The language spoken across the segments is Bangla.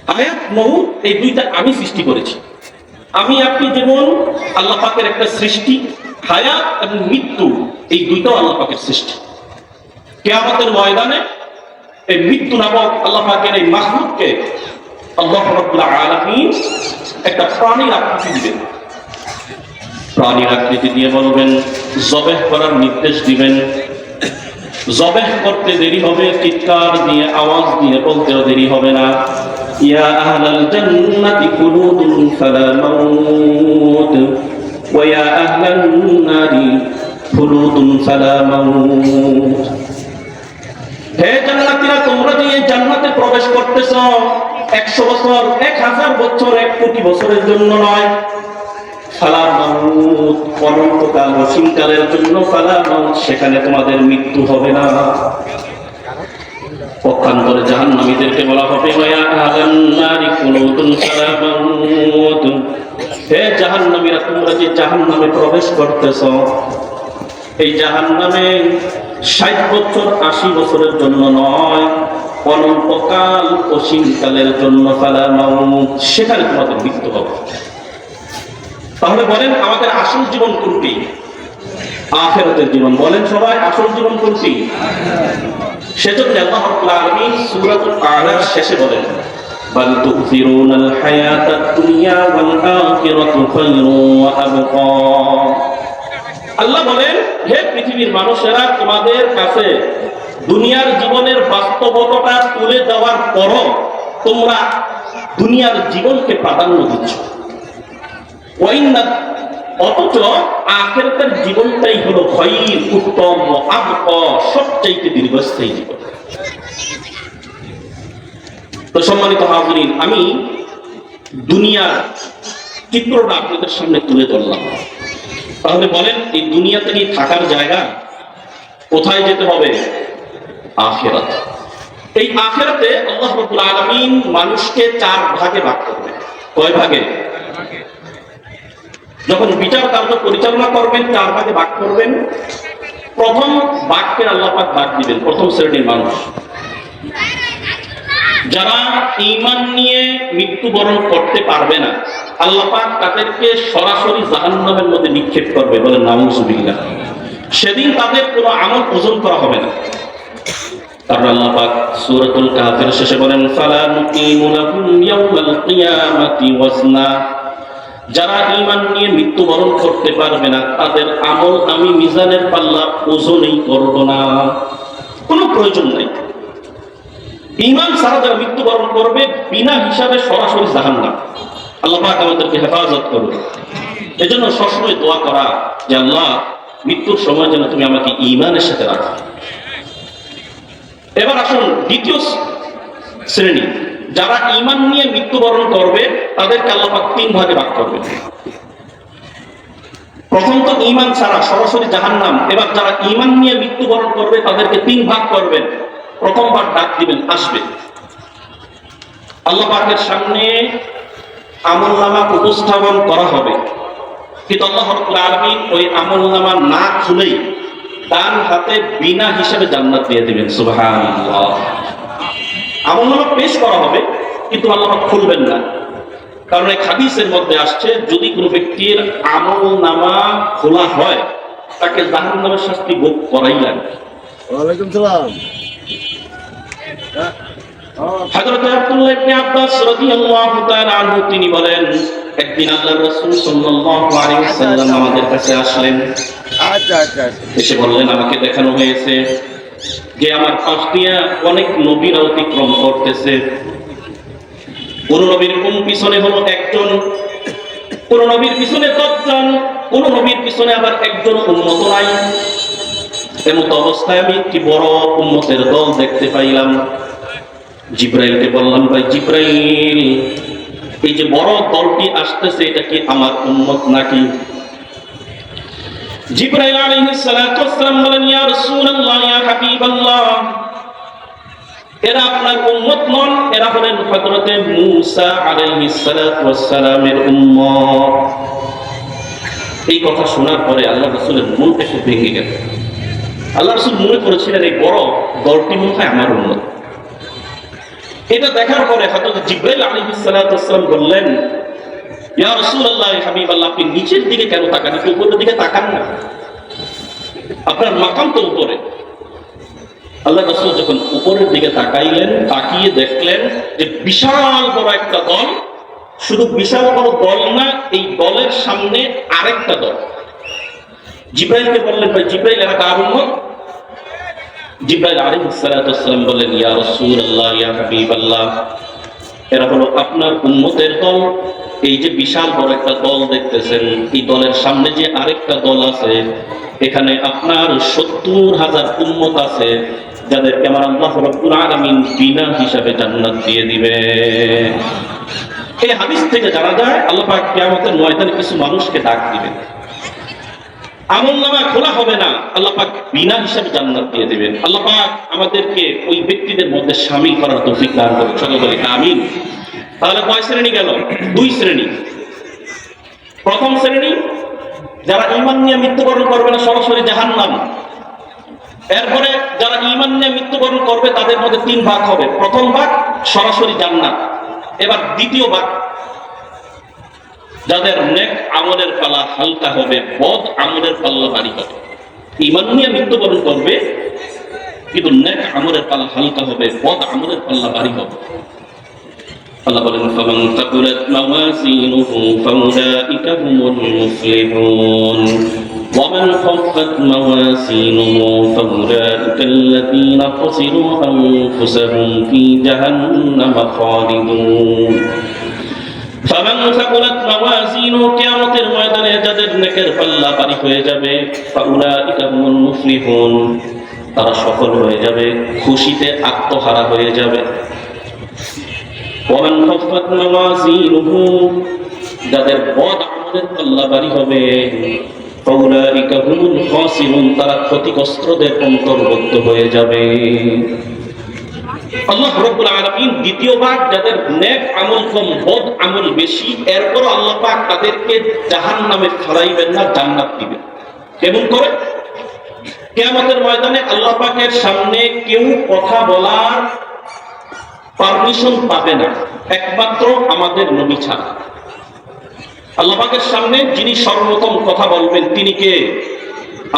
হায়াত মউত এই দুইটা আমি সৃষ্টি করেছি। আমি আপনি যেমন আল্লাহ পাকের একটা সৃষ্টি, হায়াত এবং মৃত্যু এই দুইটাও আল্লাহ পাকের সৃষ্টি। কিয়ামতের ময়দানে এই মৃত্যু নামক আল্লাহ পাকের এই মাখলুককে আল্লাহ রাব্বুল আলামিন একটা প্রাণীর আকৃতি দিবেন। প্রাণীর আকৃতি দিয়ে বলবেন, জবেহ করার নির্দেশ দিবেন। জবেহ করতে দেরি হবে, চিৎকার দিয়ে আওয়াজ দিয়ে বলতেও দেরি হবে না। ইয়া আহলাল জান্নাতি খুলুদুন ফালা মাউত ওয়া ইয়া আহলান নারি খুলুদুন ফালা মাউত। হে জান্নাতীরা, তোমরা যে জান্নাতে প্রবেশ করতেছো 100 বছর, 1000 বছর, 1 কোটি বছরের জন্য নয়। ফালা মাউত, অনন্তকাল অসীমকালের জন্য। ফালা মাউত, সেখানে তোমাদের মৃত্যু হবে না। পক্ষান্তরে জাহান্নামীদেরকে বলা হবে, ওয়া আহলান নারি খুলুদুন ফালা মাউত। হে জাহান্নামীরা, তোমরা যে জাহান্নামে প্রবেশ করতেছো, এই জাহান্নামে 60 বছর 80 বছরের জন্য নয়, অনন্তকাল অসীমকালের জন্য। ফালা মাউত, সেখানে তোমাদের মৃত্যু হবে। তাহলে বলেন, আমাদের আসল জীবন কোনটি? আখিরাতের জীবন। বলেন সবাই, আসল জীবন কোনটি? সেজন্য আল্লাহ রাব্বুল আলামিন সূরাতুল আ'রাফ শেষে বলেন, বাল তু'থিরুনাল হায়াতাদ দুনিয়া ওয়াল আখিরাতু খায়রুন ওয়া আবকা। আল্লাহ বলেন, হে পৃথিবীর মানুষেরা, তোমাদের কাছে দুনিয়ার জীবনের বাস্তবতাটা তুলে দেওয়ার পরও তোমরা দুনিয়ার জীবনকে প্রাধান্য দিচ্ছ। অথচ আখিরাতের জীবনটাই হলো খায়র, উত্তম, আবকা, সবচাইতে দীর্ঘস্থায়ী জীবন। তো সম্মানিত হাজিরিন, আমি দুনিয়ার চিত্রটা আপনাদের সামনে তুলে ধরলাম। তাহলে বলেন, এই দুনিয়াতে কি থাকার জায়গা? কোথায় যেতে হবে? আখিরাত। এই আখিরাতে আল্লাহ রাব্বুল আলামিন মানুষকে 4 ভাগে ভাগ করবেন। কয় ভাগে? যখন বিচার কার্য পরিচালনা করবেন 4 ভাগে ভাগ করবেন। প্রথম ভাগকে আল্লাহ পাক ভাগ দিবেন প্রথম শ্রেণীর মানুষ, যারা ঈমান নিয়ে মৃত্যুবরণ করতে পারবে না। আল্লাহ পাক তাদেরকে সরাসরি জাহান্নামের মধ্যে নিক্ষেপ করবে। বলেন নাউযুবিল্লাহ। সেদিন তাদের কোনো আমল ওজন করা হবে না। তারপর আল্লাহ পাক সূরাতুল কাহফের শেষে বলেন, ফালা নুকিমু লাহুম ইয়াওমাল কিয়ামাতি ওয়াজনা। যারা ঈমান নিয়ে মৃত্যুবরণ করতে পারবে না, তাদের আমল আমি মিজানের পাল্লা ওজনই করব না। কোনো প্রয়োজন নাই। ঈমান ছাড়া যারা মৃত্যুবরণ করবে, বিনা হিসাবে সরাসরি জাহান্নাম। আল্লাহ পাক আমাদেরকে হেফাজত করুন। এজন্য সবসময় দোয়া করা যে আল্লাহ, মৃত্যুর সময় যেন তুমি আমাকে ঈমানের সাথে রাখো। এবার আসুন দ্বিতীয় শ্রেণী, যারা ঈমান নিয়ে মৃত্যুবরণ করবে, তাদেরকে আল্লাহ পাক 3 ভাগে ভাগ করবে। প্রথম তো ঈমান ছাড়া সরাসরি জাহান্নাম। এবার যারা ঈমান নিয়ে মৃত্যুবরণ করবে, তাদেরকে 3 ভাগ করবেন। প্রথম ভাগ ডাক দিবেন, আসবে। আল্লাহ পাকের সামনে আমলনামা উপস্থাপন করা হবে, কিন্তু আল্লাহ রাব্বুল আলামিন ওই আমলনামা না খুলেই ডান হাতে বিনা হিসাবে জান্নাত দিয়ে দিবেন। সুবহানাল্লাহ। আমলনামা পেশ করা হবে, কিন্তু আল্লাহ পাক খুলবেন না। কারণ এই হাদিসের মধ্যে আসছে, যদি কোনো ব্যক্তির আমলনামা খোলা হয়, তাকে জাহান্নামের শাস্তি ভোগ করাই লাগবে। ওয়ালাইকুম সালাম। হযরত আব্দুল্লাহ ইবনে আব্বাস রাদিয়াল্লাহু তাআলা আনহু তিনি বলেন, একদিন আল্লাহর রাসূল সাল্লাল্লাহু আলাইহি ওয়াসাল্লাম আমাদের কাছে আসলেন। এসে বললেন, আমাকে দেখানো হয়েছে যে আমার পাশ দিয়ে অনেক নবীরা অতিক্রম করতেছে। কোন নবীর পিছনে হলো একজন, কোন নবীর পিছনে 10 জন, কোন নবীর পিছনে আবার একজন উম্মত নাই। এমত অবস্থায় আমি একটি বড় উম্মতের দল দেখতে পাইলাম। জিব্রাইলকে বললাম, ভাই জিব্রাইল, এই যে বড় দলটি আসতেছে, এটা কি আমার উম্মত নাকি? জিব্রাইল আলাইহিস সালাতু ওয়াস সালাম বলেন, ইয়া রাসূলুল্লাহ, ইয়া হাবিবাল্লাহ, এরা আপনার উম্মত নন, এরা হলেন হযরতে মূসা আলাইহিস সালাতু ওয়াস সালামের উম্মত। এই কথা শোনার পরে আল্লাহ রাসূলের মনটা খুব ভেঙে গেল। আল্লাহ রাসূল মনে করেছিলেন এই বড় দলটি মনে হয় আমার উম্মত। এটা দেখার পরে হযরত জিবরাইল আলাইহিস সালাতু ওয়াস সালাম বললেন, ইয়া রাসূলুল্লাহ, হাবিবাল্লাহ, আপনি নিচের দিকে কেন তাকান, একটু উপরের দিকে তাকান না, আপনার মাকাম তো উপরে। আল্লাহ রাসূল যখন উপরের দিকে তাকাইলেন, তাকিয়ে দেখলেন যে বিশাল বড় একটা দল, শুধু বিশাল বড় দল না, এই দলের সামনে আরেকটা দল। জিবরাইলকে বললেন, ভাই জিবরাইল, এরা কার উম্মত? জিবরাইল আলাইহিস সালাতু ওয়াস সালাম বললেন, ইয়া রাসূলুল্লাহ, ইয়া হাবিবাল্লাহ, এরা হলো আপনার উম্মতের দল। এই যে বিশাল বড় একটা দল দেখতেছেন, এই দলের সামনে যে আরেকটা দল আছে, এখানে আপনার ৭০,০০০ উম্মত আছে, যাদেরকে আমার আল্লাহ রাব্বুল আলামিন বিনা হিসাবে জান্নাত দিয়ে দিবে। এই হাদিস থেকে জানা যায় আল্লাহ পাক কিয়ামতের ময়দানে কিছু মানুষকে ডাক দিবেন, আমলনামা খোলা হবে না, আল্লাহ পাক বিনা হিসাবে জান্নাত দিয়ে দিবেন। আল্লাহ পাক আমাদেরকে ওই ব্যক্তিদের মধ্যে শামিল করার তৌফিক দান করুন, সকলে বলি আমিন। তাহলে কয় শ্রেণী গেল? 2 শ্রেণী। প্রথম শ্রেণী, যারা ঈমান নিয়ে মৃত্যুবরণ করবে না, সরাসরি জাহান্নাম। এরপরে যারা ঈমান নিয়ে মৃত্যুবরণ করবে, তাদের মধ্যে 3 ভাগ হবে। প্রথম ভাগ সরাসরি জান্নাত। এবার দ্বিতীয় ভাগ, যাদের নেক আমলের পালা হালকা হবে, বদ আমলের পাল্লা ভারী হবে। ঈমান নিয়ে মৃত্যুবরণ করবে, কিন্তু নেক আমলের পালা হালকা হবে, বদ আমলের পাল্লা ভারী হবে। আল্লাহ বলেন, ফামান তাকুলাত মাওয়াজিনুহু ফাউলাইকা হুমুল মুফলিহুন ওয়া মান খাফফাত মাওয়াজিনুহু ফাউলাইকা আল্লাযীনা খাসিরু আনফুসাহুম ফী জাহান্নামা খালিদুন। ফামান তাকুলাত মাওয়াজিনুহু, কিয়ামতের ময়দানে যাদের নেকের পাল্লা ভারী হয়ে যাবে, ফাউলাইকা হুমুল মুফলিহুন, তারা সফল হয়ে যাবে, খুশিতে আত্মহারা হয়ে যাবে। ওয়ামান খাফফাত মাওয়াজিনুহু, যাদের বদ আমলের পাল্লা ভারী হবে, ফাউলাইকা হুমুল খাসিরুন, তারা ক্ষতিগ্রস্তদের অন্তর্ভুক্ত হয়ে যাবে। আল্লাহ রাব্বুল আলামিন দ্বিতীয় ভাগ, যাদের নেক আমল কম, বদ আমল বেশি, এরপর আল্লাহ পাক তাদেরকে জাহান্নামে ফেলাইবেন না, জান্নাত দিবেন। কেমন করে? কিয়ামতের ময়দানে আল্লাহ পাকের সামনে কেউ কথা বলার পারমিশন পাবে না, একমাত্র আমাদের নবী ছাড়া। আল্লাহ পাকের সামনে যিনি সর্বপ্রথম কথা বলবেন, তিনি কে?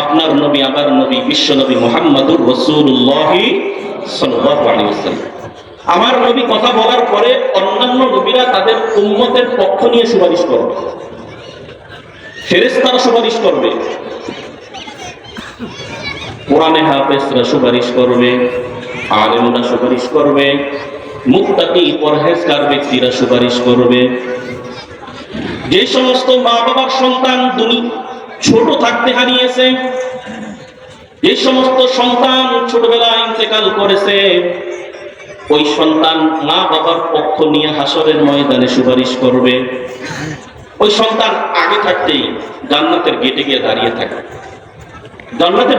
আপনার নবী, আমার নবী, বিশ্ব নবী মুহাম্মদুর রাসূলুল্লাহ সাল্লাল্লাহু আলাইহি ওয়াসাল্লাম। আমার নবী কথা বলার পরে অন্যান্য নবীরা তাদের উম্মতের পক্ষ নিয়ে সুপারিশ করবে, ফেরেশতারা সুপারিশ করবে, কোরআনে হাফেজরা সুপারিশ করবে, আলেমরা সুপারিশ করবে, মুত্তাকি পরহেজগার ব্যক্তিরা সুপারিশ করবে। যে সমস্ত মা বাবার সন্তান ছোট থাকতে হারিয়েছে, যে সমস্ত সন্তান ছোটবেলায় ইন্তেকাল করেছে, ওই সন্তান মা বাবার পক্ষ নিয়ে হাসরের ময়দানে সুপারিশ করবে। ওই সন্তান আগে থাকতেই জান্নাতের গেটে গিয়ে দাঁড়িয়ে থাকে, জান্নাতে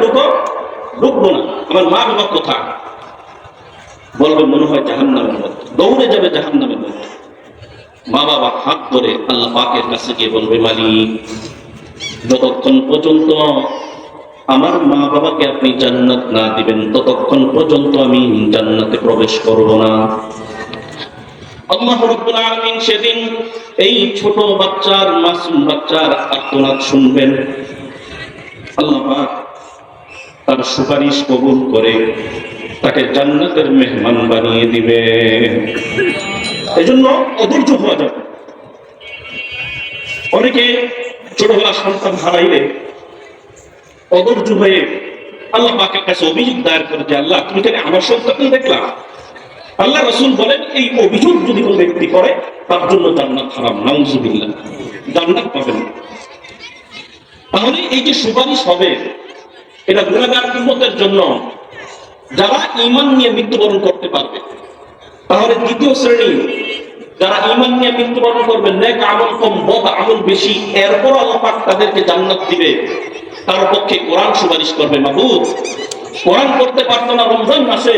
ঢুকবো না, আমার মা বাবা কোথায়? বলবে মনে হয় জাহান্নামের মধ্যে, দৌড়ে যাবে জাহান্নামের মধ্যে। মা বাবা হাত ধরে আল্লাহ পাকের কাছে গিয়ে বলবে, মালিক, যতক্ষণ পর্যন্ত আমার মা বাবাকে আপনি জান্নাত না দিবেন, ততক্ষণ পর্যন্ত আমি জান্নাতে প্রবেশ করব না। আল্লাহ রাব্বুল আলামিন সেদিন এই ছোট বাচ্চার, মাসুম বাচ্চার আর্তনাদ শুনবেন। আল্লাহ পাক তার সুপারিশ কবুল করে তাকে জান্নাতের মেহমান বানিয়ে দিবে। এজন্য অধৈর্য হওয়া যাবে। অনেকে ছোটবেলা সন্তান হারাইলে অধৈর্য হয়ে আল্লাহ পাকের কাছে অভিযোগ দায়ের করে যে, আল্লাহ, তুমি কেন আমার সন্তান দেখলাম? আল্লাহ রাসূল বলেন, এই অভিযোগ যদি কোনো ব্যক্তি করে, তার জন্য জান্নাত হারাম, নাউযুবিল্লাহ, জান্নাত পাবে না। তাহলে এই যে সুপারিশ হবে, এটা গুনাহগার উম্মতের জন্য, যারা ঈমান নিয়ে মৃত্যুবরণ করতে পারবে। তাহলে দ্বিতীয় শ্রেণী, যারা ঈমান নিয়ে মৃত্যুবরণ করবে, নেক আমল কম, বদ আমল বেশি, এরপর আল্লাহ পাক তাদেরকে জান্নাত দিবে। তার পক্ষে কোরআন সুপারিশ করবে। মাহবুব কোরআন করতে পারতো না রমজান মাসে,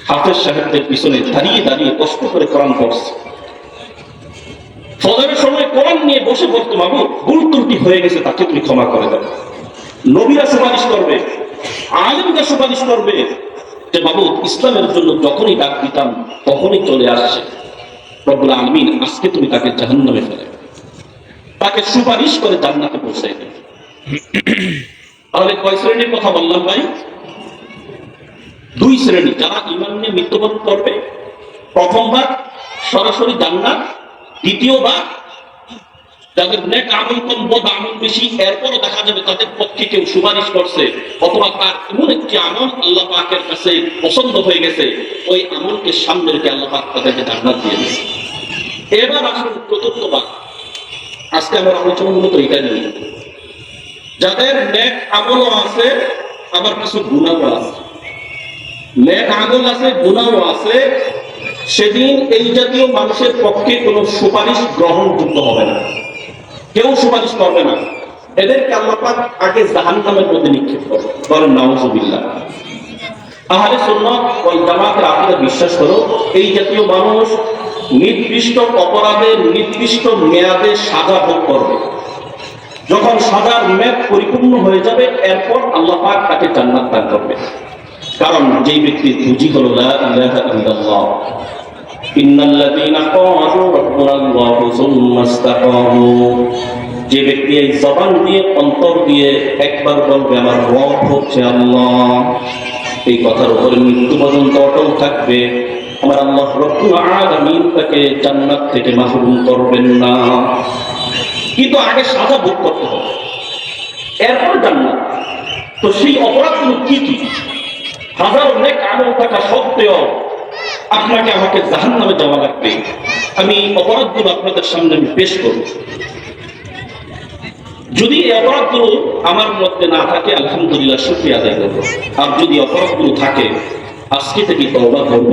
হাফেজ সাহেবদের পিছনে দাঁড়িয়ে দাঁড়িয়ে কষ্ট করে কোরআন পড়ছে। ফজরের সময় কোরআন নিয়ে বসে পড়তো, মাহবুব ভুল ত্রুটি হয়ে গেছে, তাকে তুমি ক্ষমা করে দাও। নবীরা সুপারিশ করবে, আলেমরা সুপারিশ করবে, যে বাবু ইসলামের জন্য যখনই ডাক দিতাম তখনই চলে আসছে, রব্বুল আলামিন আজকে তুমি তাকে জাহান্নামে ফেলে, তাকে সুপারিশ করে জান্নাতে পৌঁছাই দেবে। তাহলে কয় শ্রেণীর কথা বললাম ভাই? দুই শ্রেণী, যারা ঈমান নিয়ে মৃত্যুবরণ করবে, প্রথমবার সরাসরি জান্নাত, দ্বিতীয়বার যাদের নেক আমল কম বদ আমল বেশি, এরপরও দেখা যাবে তাদের পক্ষে কেউ সুপারিশ করছে, অথবা তার এমন একটি আমল আল্লাহ পাকের কাছে পছন্দ হয়ে গেছে, ওই আমলকে সামনে রেখে আল্লাহ পাক তাদেরকে জান্নাত দিয়ে দিয়েছে। এবার আসুন চতুর্থবার, আজকে আমার আলোচনা মূলত এটা নিয়ে, যাদের নেক আমলও আছে আবার কিছু গুনাহও আছে, নেক আমল আছে গুনাহও আছে, সেদিন এই জাতীয় মানুষের পক্ষে কোনো সুপারিশ গ্রহণযোগ্য হবে না, কেউ সুপারিশ করবে না, এদেরকে আল্লাহ পাক আগে জাহান্নামের মধ্যে নিক্ষেপ করবে। বলেন নাউযুবিল্লাহ। আহলে সুন্নাত ওয়াল জামাতের আকীদা বিশ্বাস করো, এই জাতীয় মানুষ নির্দিষ্ট অপরাধের নির্দিষ্ট মেয়াদে সাজা ভোগ করবে। যখন সাজার মেয়াদ পরিপূর্ণ হয়ে যাবে, এরপর আল্লাহ পাক তাকে জান্নাত দান করবে। কারণ যেই ব্যক্তির পুঁজি হলো লা ইলাহা ইল্লাল্লাহ, ইন্নাল্লাযীনা ক্বালু রাব্বুনাল্লাহু সুম্মা ইসতাকামু, যে ব্যক্তি এই জবান দিয়ে অন্তর দিয়ে একবার বলবে আমার রব হচ্ছে আল্লাহ, এই কথার উপরে মৃত্যু পর্যন্ত অটল থাকবে, আমার আল্লাহ রব্বুল আলামিন তাকে জান্নাত থেকে মাহরুম করবেন না। কিন্তু আগে সাজা ভোগ করতে হবে, এরপর জান্নাত। তো সেই অপরাধগুলো কি কি? হাজার নেক আমল থাকা সত্ত্বেও আপনাকে আমাকে জাহান্নামে যাওয়া লাগবে। আমি অপরাধগুলো আপনাদের সামনে আমি পেশ করব। যদি এই অপরাধগুলো আমার মধ্যে না থাকে, আলহামদুলিল্লাহ শুকরিয়া আদায় করব। আর যদি অপরাধগুলো থাকে, আজকে থেকে তওবা করব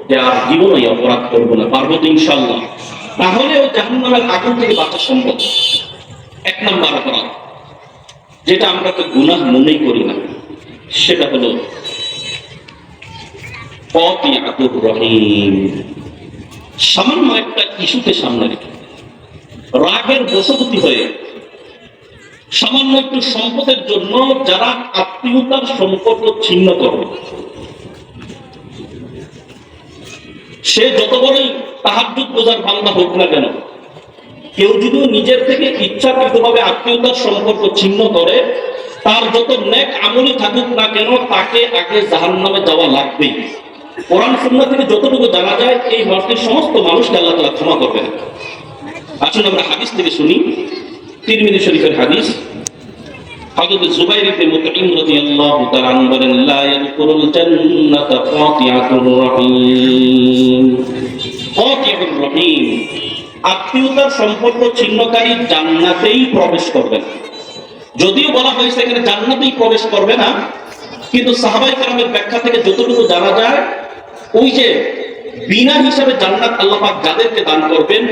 যে আর জীবনে এই অপরাধ করবো না। পারবো তো ইনশাআল্লাহ? তাহলেও জাহান্নামের আগুন থেকে বাঁচা সম্ভব। এক নম্বর অপরাধ, যেটা আমরা তো গুনাহ মনেই করি না, সেটা হলো কাতিয়াতুর রহিম। সামান্য একটা ইস্যুকে সামনে রেখে রাগের বশবর্তী হয়ে সামান্য একটু সম্পদের জন্য যারা আত্মীয়তার সম্পর্ক ছিন্ন করবে, সে যত বড়ই তাহাজ্জুদ রোজার বান্দা হোক না কেন, কেউ যদি নিজের থেকে ইচ্ছাকৃতভাবে আত্মীয়তার সম্পর্ক ছিন্ন করে, তার যত নেক আমলই থাকুক না কেন, তাকে আগে জাহান্নামে যাওয়া লাগবেই। কোরআন সুন্নাহ থেকে যতটুকু জানা যায়, এই মাসের সমস্ত মানুষকে আল্লাহ তাআলা ক্ষমা করবেন। আসুন আমরা হাদিস থেকে শুনি, তিরমিজি শরীফের হাদিস। হযরত জুবাইর ইবনে মুতঈম রাদিয়াল্লাহু তাআলা আনহু বলেন, লা ইয়াদখুলুল জান্নাতা কাতিয়াতুর রহিম। কাতিয়াতুর রহিম, আত্মীয়তার সম্পর্ক ছিন্নকারী জান্নাতেই প্রবেশ করবে না। যদিও বলা হয়েছে এখানে জান্নাতেই প্রবেশ করবে না, কিন্তু সাহাবায়ে কেরামের ব্যাখ্যা থেকে যতটুকু জানা যায়, ওই যে বিনা হিসাবে জান্নাত আল্লাহ পাক যাদেরকে দান করবেন,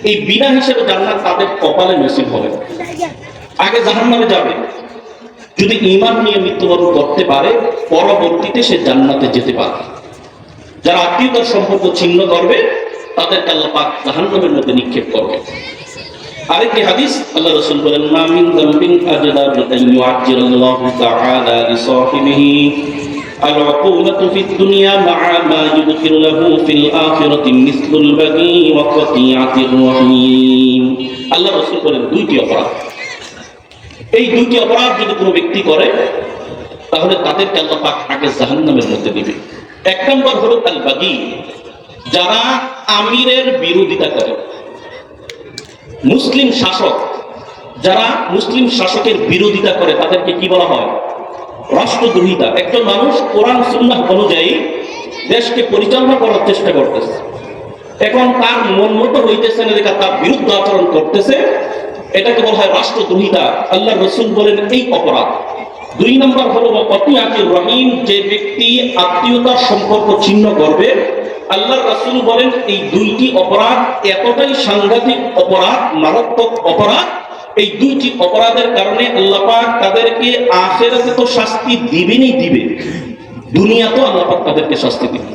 এই বিনা হিসাবে জান্নাত তাদের কপালে নসিব হবে। আগে জাহান্নামে যাবে, যদি ঈমান নিয়ে মৃত্যুবরণ করতে পারে, পরবর্তীতে সে জান্নাতে যেতে পারে। যারা আত্মীয়তার সম্পর্ক ছিন্ন করবে, তাদেরকে আল্লাহ পাক জাহান্নামের মধ্যে নিক্ষেপ করবে। আরেকটি হাদিস, আল্লাহ রাসূল বলেন, মা মিন যামবিন আজদা আন ইউআজ্জিলাল্লাহু তাআলা লিসাহিবিহি আল-উকুবাতু ফিদ দুনিয়া মা'a মা ইউদখিলু লাহু ফিল আখিরাতি মিসলুল বাগি ওয়া কাতিয়াতির রহিম। আল্লাহ রাসূল বলেন, দুইটি অপরাধ, এই দুইটি অপরাধ যদি কোনো ব্যক্তি করে, তাহলে তাদেরকে আল্লাহ পাক আগে জাহান্নামের মধ্যে দিবে। এক নম্বর হলো আল বাগি, যারা আমিরের বিরোধিতা করে, মুসলিম শাসক, যারা মুসলিম শাসকের বিরোধিতা করে, তাদেরকে কি বলা হয়? রাষ্ট্রদ্রোহিতা। একজন মানুষ কোরআন সুন্নাহ অনুযায়ী দেশকে পরিচালনা করার চেষ্টা করতেছে, এখন তার মন মতো হইতেছে না, দেখা তার বিরুদ্ধে আচরণ করতেছে, এটাকে বলা হয় রাষ্ট্রদ্রোহিতা। আল্লাহ রাসূল বলেন এই অপরাধ। দুই নম্বর হলো কাতিয়াতুর রহিম, যে ব্যক্তি আত্মীয়তার সম্পর্ক ছিন্ন করবে, আল্লাহ রাসূল বলেন এই দুইটি অপরাধ এতটাই সাংঘাতিক অপরাধ, মারাত্মক অপরাধ, এই দুইটি অপরাধের কারণে আল্লাহ পাক তাদেরকে আখিরাতে তো শাস্তি দিবেনই দিবে, দুনিয়াতেও আল্লাহ পাক তাদেরকে শাস্তি দিবেন।